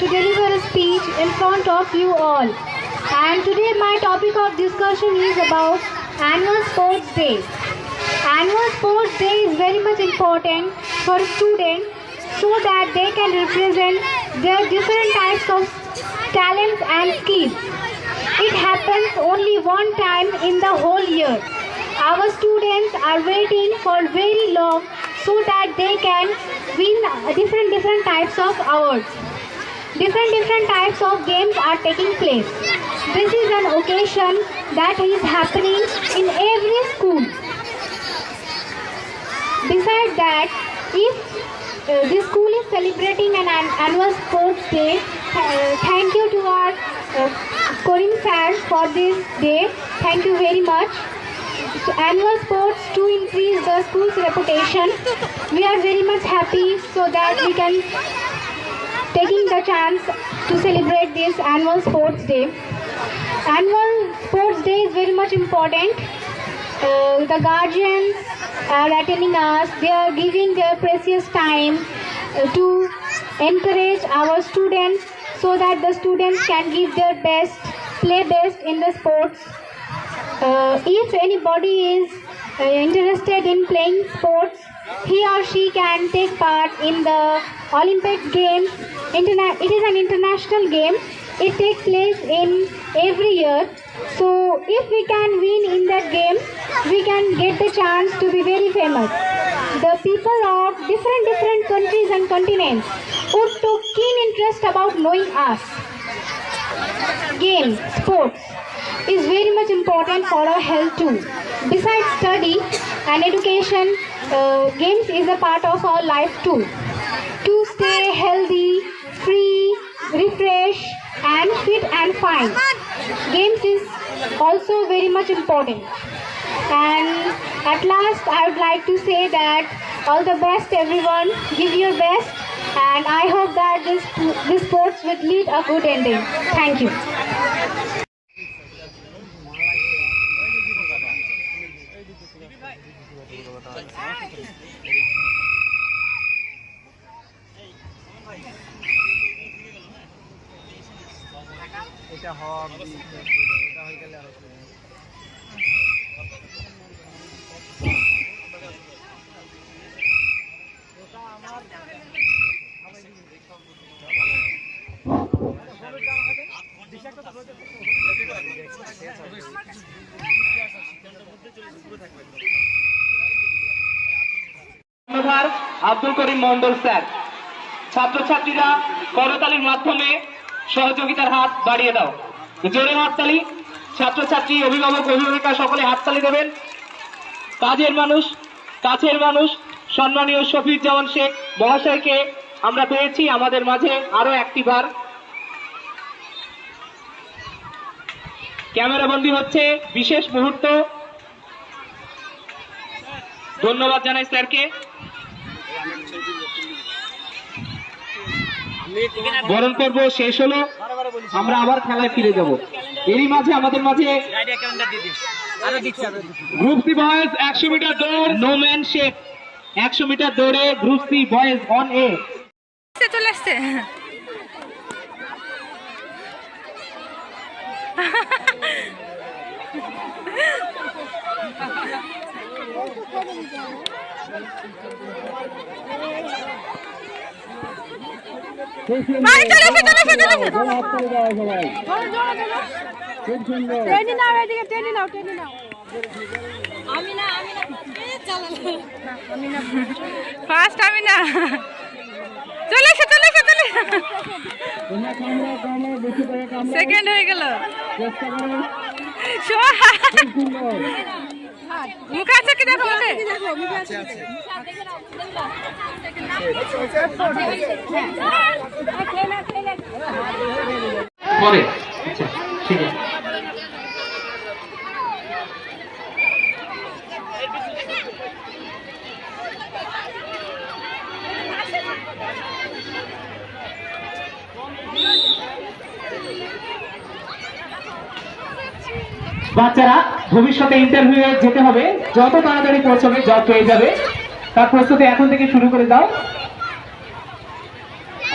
to deliver a speech in front of you all. And today my topic of discussion is about Annual Sports Day. Annual Sports Day is very much important for students so that they can represent their different types of talents and skills. It happens only one time in the whole year. Our students are waiting for very long so that they can win different types of awards. Different types of games are taking place. This is an occasion that is happening in every school. Besides that, if the school is celebrating an annual sports day, thank you to our scoring fans for this day. Thank you very much. Annual sports to increase the school's reputation. We are very much happy so that we can taking the chance to celebrate this annual sports day. Annual sports day is very much important. The guardians are attending us. They are giving their precious time to encourage our students so that the students can give their best, play best in the sports. If anybody is interested in playing sports, he or she can take part in the Olympic Games. It is an international game. It takes place in every year. So if we can win in that game, we can get the chance to be very famous. The people of different countries and continents would take keen interest about knowing us. Games, sports is very much important for our health too. Besides study and education, games is a part of our life too. To stay healthy, free, refresh and fit and fine. Games is also very much important. And at last I would like to say that all the best everyone, give your best, and I hope that this sports will lead a good ending. Thank you. এটা হক এটা হয়ে গেলে আর Abdul Karim Mondal sir. ছাত্রছাত্রীরা করতালির মাধ্যমে সহযোগিতার হাত বাড়িয়ে দাও। জোরে হাততালি। ছাত্রছাত্রী, অভিভাবক, অভিভাবিকা সকলে হাততালি দেবেন। কাছের মানুষ সম্মানীয় শফিউজ্জামান শেখ মহাশয়কে আমরা পেয়েছি আমাদের মাঝে আরো একটি বার। ক্যামেরাবন্দি হচ্ছে বিশেষ মুহূর্ত। ধন্যবাদ জানাই স্যারকে। বরণ পর্ব শেষ হলো, আমরা আবার খেলায় ফিরে যাব। এরই মাঝে আমাদের মাঝে গ্রুপ সি বয়েজ 100 মিটার দৌড়, নো ম্যান শেপ 100 মিটার দৌড়ে গ্রুপ সি বয়েজ অন এ চলে আসছে। ফার্স্ট আমি না চলে সেকেন্ড হয়ে গেল। মুখে আছে কি দেখো, মুখে পরে ঠিক আছে। বাচ্চারা ভবিষ্যতে ইন্টারভিউ যেতে হবে, যত তাড়াতাড়ি পৌঁছবে জব পেয়ে যাবে, তার প্রস্তুতি এখন থেকে শুরু করে দাও।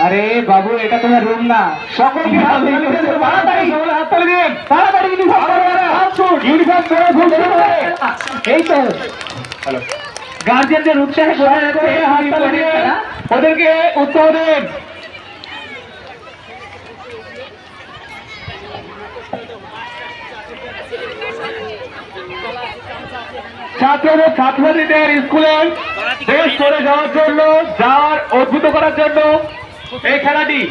আরে বাবু, এটা তোমার রুম না। সকলকে তাড়াতাড়ি হাততালি দিন, তাড়াতাড়ি ইউনিফর্ম পরে ভুল করে। এই তো গার্জিয়ানদের উৎসাহে বোঝা যাচ্ছে হাততালি দিয়ে ওদেরকে উৎসাহ দিন। ছাত্রদের ছাত্রছাত্রীদের স্কুলের দেশ করে যাওয়ার জন্য, যাওয়ার অদ্ভুত করার জন্য এই খেলাটি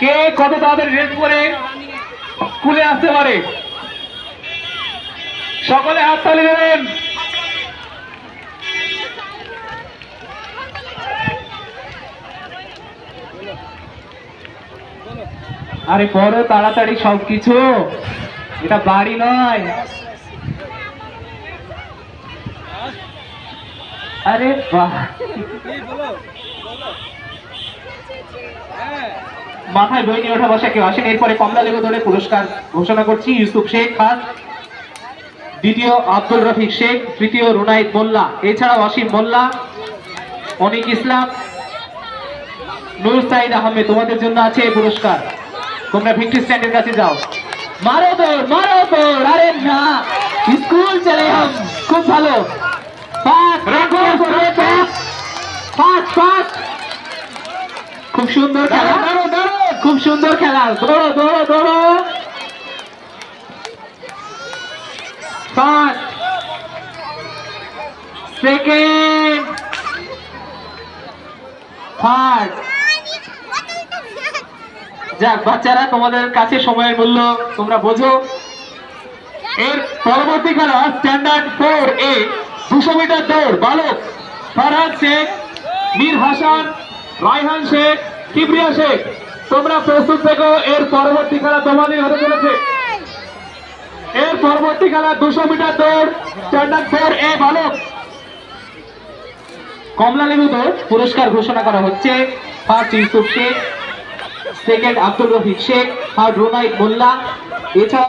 কে কত তাদের রেস করে স্কুলে আসতে পারে, সকলে হাততালি দেবেন। আরে বড় তাড়াতাড়ি সবকিছু, এটা বাড়ি নয়। আরে বাহ, মাথায় বই নিয়ে ওঠা বসা কেউ আসেন। এরপরে কমলা লেবু ধরে পুরস্কার ঘোষণা করছি। ইউসুফ শেখ খান, দ্বিতীয় আব্দুল রফিক শেখ, তৃতীয় রুনাইদ মোল্লা, এছাড়াও অসীম মোল্লা, অনিক ইসলাম, নূর সাইদ আহমেদ। তোমাদের জন্য আছে এই পুরস্কার। তোমরা ভিক্টরি স্ট্যান্ডের কাছে যাও। মারো দৌড়, মারো দৌড়। আরে না, স্কুল চলে হাম। খুব ভালো, খুব সুন্দর খেলা, খুব সুন্দর খেলা। দৌড়ো দৌড়ো দৌড়ো। First, second, third. যাক বাচ্চারা, তোমাদের কাছে সময়ের মূল্য তোমরা বোঝো। এর পরবর্তী খেলা স্ট্যান্ডার্ড 4A 200 মিটার দৌড়। বালক ফারহাদ শেখ, মীর হাসান, রায়হান শেখ, কিবরিয়া শেখ, তোমরা প্রস্তুত থেকো। এর পরবর্তী খেলা তোমাদের হতে চলেছে। এর পরবর্তী খেলা 200 মিটার দৌড় স্ট্যান্ডার্ড 4A বালক। কমলা লেবু দৌড় পুরস্কার ঘোষণা করা হচ্ছে। First Yusuf Sheikh, second Abdul Rafiq Sheikh, third Runaid Molla, এছাড়া